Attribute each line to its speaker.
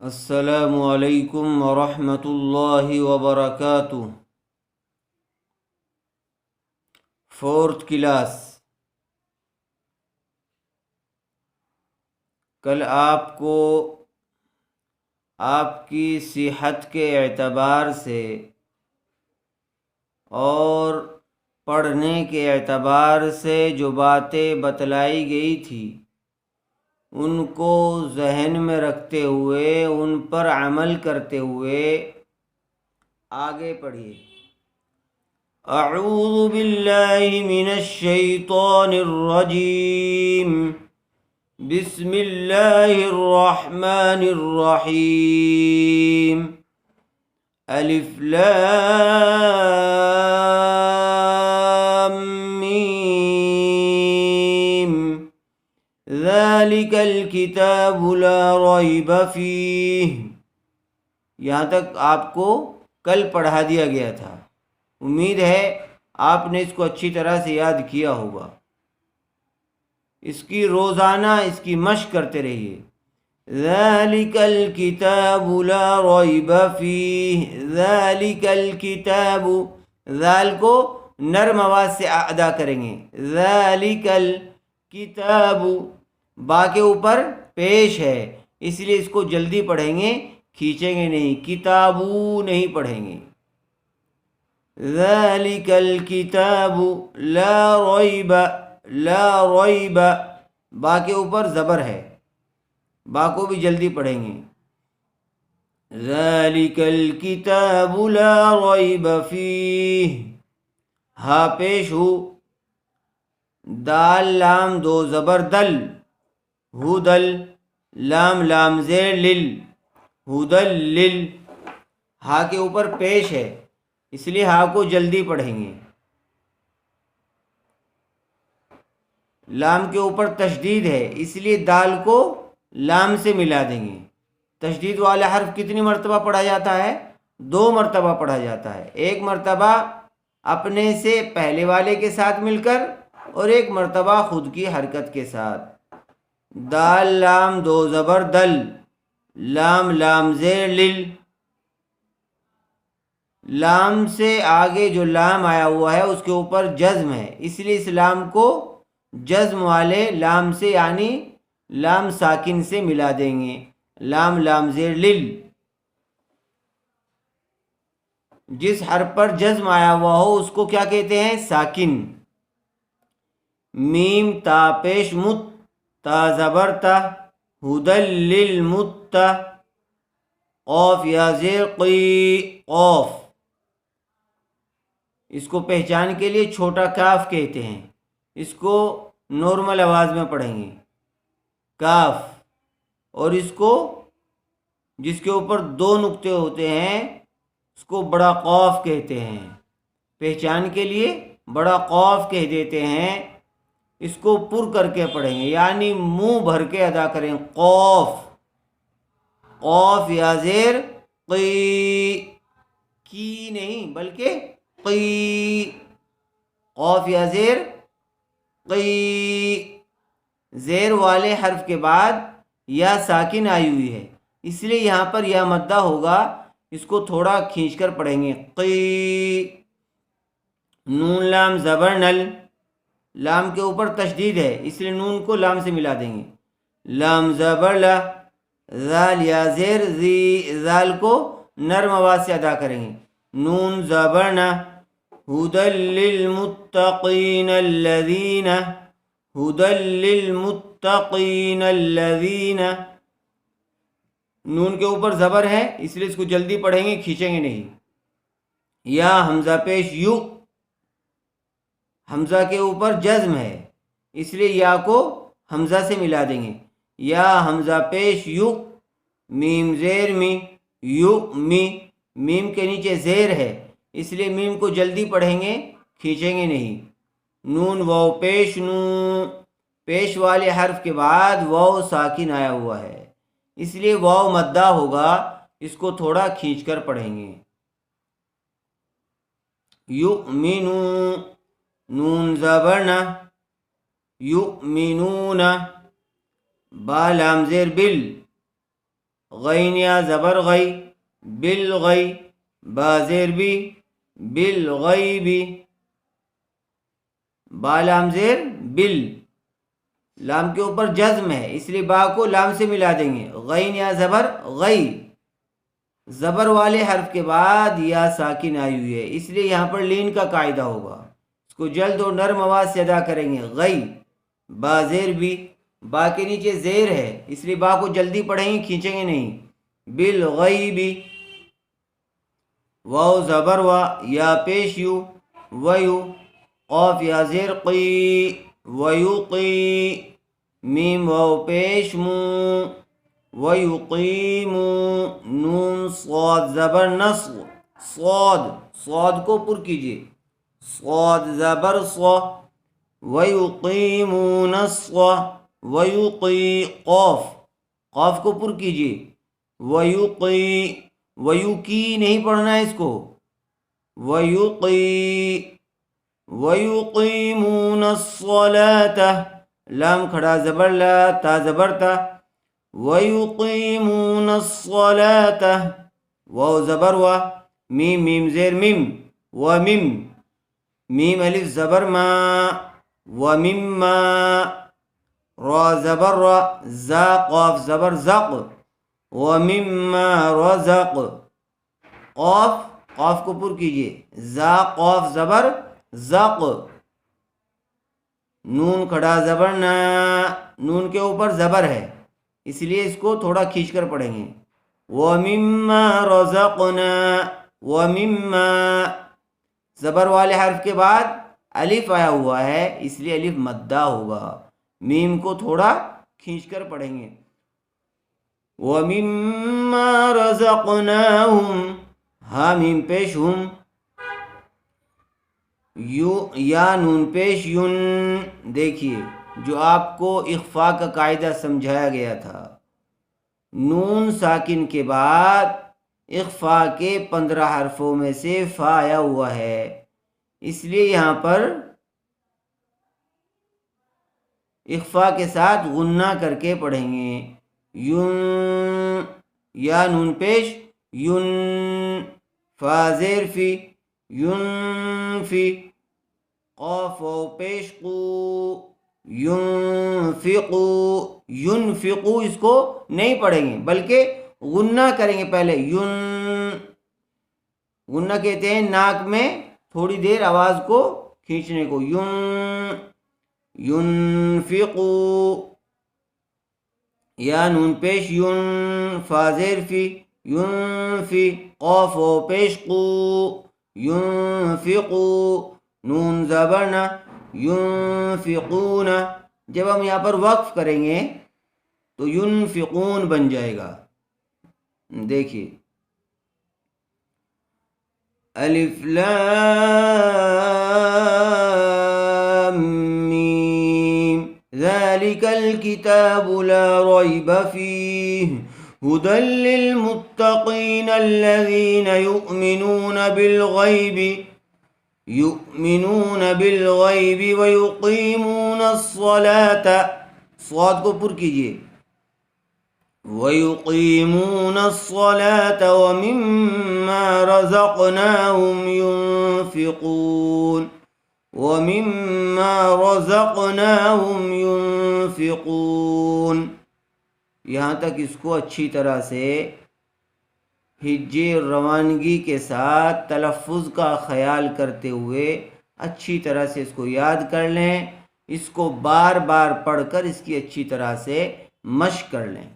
Speaker 1: السلام علیکم ورحمۃ اللہ وبرکاتہ۔ Fourth class. کل آپ کو آپ کی صحت کے اعتبار سے اور پڑھنے کے اعتبار سے جو باتیں بتلائی گئی تھی ان کو ذہن میں رکھتے ہوئے ان پر عمل کرتے ہوئے آگے پڑھیے۔ اعوذ باللہ من الشیطان الرجیم، بسم اللہ الرحمن الرحیم۔ الف لام میم، ذالک الکتاب لا ریب فیہ۔ یہاں تک آپ کو کل پڑھا دیا گیا تھا، امید ہے آپ نے اس کو اچھی طرح سے یاد کیا ہوگا۔ اس کی روزانہ اس کی مشق کرتے رہیے۔ ذالک الکتاب لا ریب فیہ، ذالک الکتاب، ذال کو نرم آواز سے ادا کریں گے۔ ذالک الکتاب، با کے اوپر پیش ہے اس لیے اس کو جلدی پڑھیں گے، کھینچیں گے نہیں، کتابو نہیں پڑھیں گے۔ ذالک الکتاب لا ریب، لا ریب، با کے اوپر زبر ہے، با کو بھی جلدی پڑھیں گے۔ ذالک الکتاب لا ریب فیہ، ہا پیش ہو، دال لام دو زبر دل، ہدل، لام لام زیر لل، ہدل لل، ہا کے اوپر پیش ہے اس لیے ہا کو جلدی پڑھیں گے۔ لام کے اوپر تشدید ہے اس لیے دال کو لام سے ملا دیں گے۔ تشدید والا حرف کتنی مرتبہ پڑھا جاتا ہے؟ 2 مرتبہ پڑھا جاتا ہے، ایک مرتبہ اپنے سے پہلے والے کے ساتھ مل کر اور ایک مرتبہ خود کی حرکت کے ساتھ۔ دال لام دو زبر دل، لام لام زیر لل، لام سے آگے جو لام آیا ہوا ہے اس کے اوپر جزم ہے اس لیے اس لام کو جزم والے لام سے یعنی لام ساکن سے ملا دیں گے۔ لام لام زیر لل، جس حرف پر جزم آیا ہوا ہو اس کو کیا کہتے ہیں؟ ساکن۔ میم تا پیش مت، تا زبر تا، ہدل للمت، قوف یا زیر قی، قوف، اس کو پہچان کے لیے چھوٹا کاف کہتے ہیں، اس کو نارمل آواز میں پڑھیں گے کاف، اور اس کو جس کے اوپر 2 نقطے ہوتے ہیں اس کو بڑا قوف کہتے ہیں، پہچان کے لیے بڑا قوف کہہ دیتے ہیں۔ اس کو پر کر کے پڑھیں گے یعنی منہ بھر کے ادا کریں، قوف، قوف یا زیر قی، کی نہیں بلکہ قی، قوف یا زیر قی۔ زیر والے حرف کے بعد یا ساکن آئی ہوئی ہے اس لیے یہاں پر یا مدہ ہوگا، اس کو تھوڑا کھینچ کر پڑھیں گے، قی۔ نون لام زبر نل، لام کے اوپر تشدید ہے اس لیے نون کو لام سے ملا دیں گے، لام زبر لا، ذال یا زیر زی، ذال کو نرم آواز سے ادا کریں گے، نون زبر نا، ہدل للمتقین الذین، ہدل للمتقین الذین، نون کے اوپر زبر ہے اس لیے اس کو جلدی پڑھیں گے، کھینچیں گے نہیں۔ یا حمزہ پیش یو، حمزہ کے اوپر جزم ہے اس لیے یا کو حمزہ سے ملا دیں گے، یا حمزہ پیش یو، میم زیر می، یو می، میم کے نیچے زیر ہے اس لیے میم کو جلدی پڑھیں گے، کھینچیں گے نہیں۔ نون واو پیش نو، پیش والے حرف کے بعد واو ساکن آیا ہوا ہے اس لیے واو مدہ ہوگا، اس کو تھوڑا کھینچ کر پڑھیں گے۔ یؤمنو، نون زبرنا، یؤمنون، با لام زیر بل، غین یا زبر غی، بالغی، با زیر بی، بالغیبی، با لام زیر بل، لام کے اوپر جزم ہے اس لیے با کو لام سے ملا دیں گے، غین یا زبر غی، زبر والے حرف کے بعد یا ساکن آئی ہوئی ہے اس لیے یہاں پر لین کا قاعدہ ہوگا، اس کو جلد اور نرم آواز سے ادا کریں گے، غی، با زیر بھی، با کے نیچے زیر ہے اس لیے با کو جلدی پڑھیں گے، کھینچیں گے نہیں، بالغیبی، واو زبر وا، یا پیش یو، ویو، قاف یا زیر قی، ویقی، میم واو پیش مو، ویقیمو، نون صاد زبر نص، صاد، صاد کو پر کیجئے، صاد زبر صا، ویقیمون الصلاۃ، ویقی، قاف، قاف کو پر کیجئے، ویقی، ویقی نہیں پڑھنا ہے اس کو، ویقی، ویقیمون الصلاۃ، لام کھڑا زبر لا، تا زبر تا، ویقیمون الصلاۃ، واو زبر وا، میم میم زیر میم، ومم، میم الف زبر ما، ومما، را زبر را، زا قاف زبر زق، ومما رزق، قاف، قاف کو پر کیجئے، زا قاف زبر زق، نون کھڑا زبر نا، نون کے اوپر زبر ہے اس لیے اس کو تھوڑا کھینچ کر پڑھیں گے، وَمِمَّا رَزَقْنَا، وَمِمَّا، زبر والے حرف کے بعد الف آیا ہوا ہے اس لیے الف مدہ ہوگا، میم کو تھوڑا کھینچ کر پڑھیں گے، وَمِمَّا رَزَقْنَاهُمْ، ہا میم پیش ہم، یا نون پیش یون، دیکھیے جو آپ کو اخفاء کا قاعدہ سمجھایا گیا تھا، نون ساکن کے بعد اخفاء کے 15 حرفوں میں سے فا آیا ہوا ہے اس لیے یہاں پر اخفاء کے ساتھ غنہ کر کے پڑھیں گے، یون، یا نون پیش یون، فا زیر فی، ینفی، قاف و پیش قو، ینفقو، ینفقو اس کو نہیں پڑھیں گے بلکہ غنہ کریں گے پہلے، غنہ کہتے ہیں ناک میں تھوڑی دیر آواز کو کھینچنے کو، ینفقو، یا نون پیش یون، فا زیر فی، ینفی، قاف و پیش قو، ینفقو، نون زبرنا، ینفقون، جب ہم یہاں پر وقف کریں گے تو ینفقون بن جائے گا، دیکھیے، الف لام میم، ذالک الکتاب لا ریب فیہ ہدی للمتقین الذین یؤمنون بالغیب ویقیمون الصلاۃ، صاد کو پر کیجئے، وَيُقِيمُونَ الصَّلَاةَ وَمِمَّا رَزَقْنَاهُمْ يُنْفِقُونَ، وَمِمَّا رَزَقْنَاهُمْ يُنْفِقُونَ، یہاں تک اس کو اچھی طرح سے ہجے روانگی کے ساتھ تلفظ کا خیال کرتے ہوئے اچھی طرح سے اس کو یاد کر لیں، اس کو بار بار پڑھ کر اس کی اچھی طرح سے مشق کر لیں۔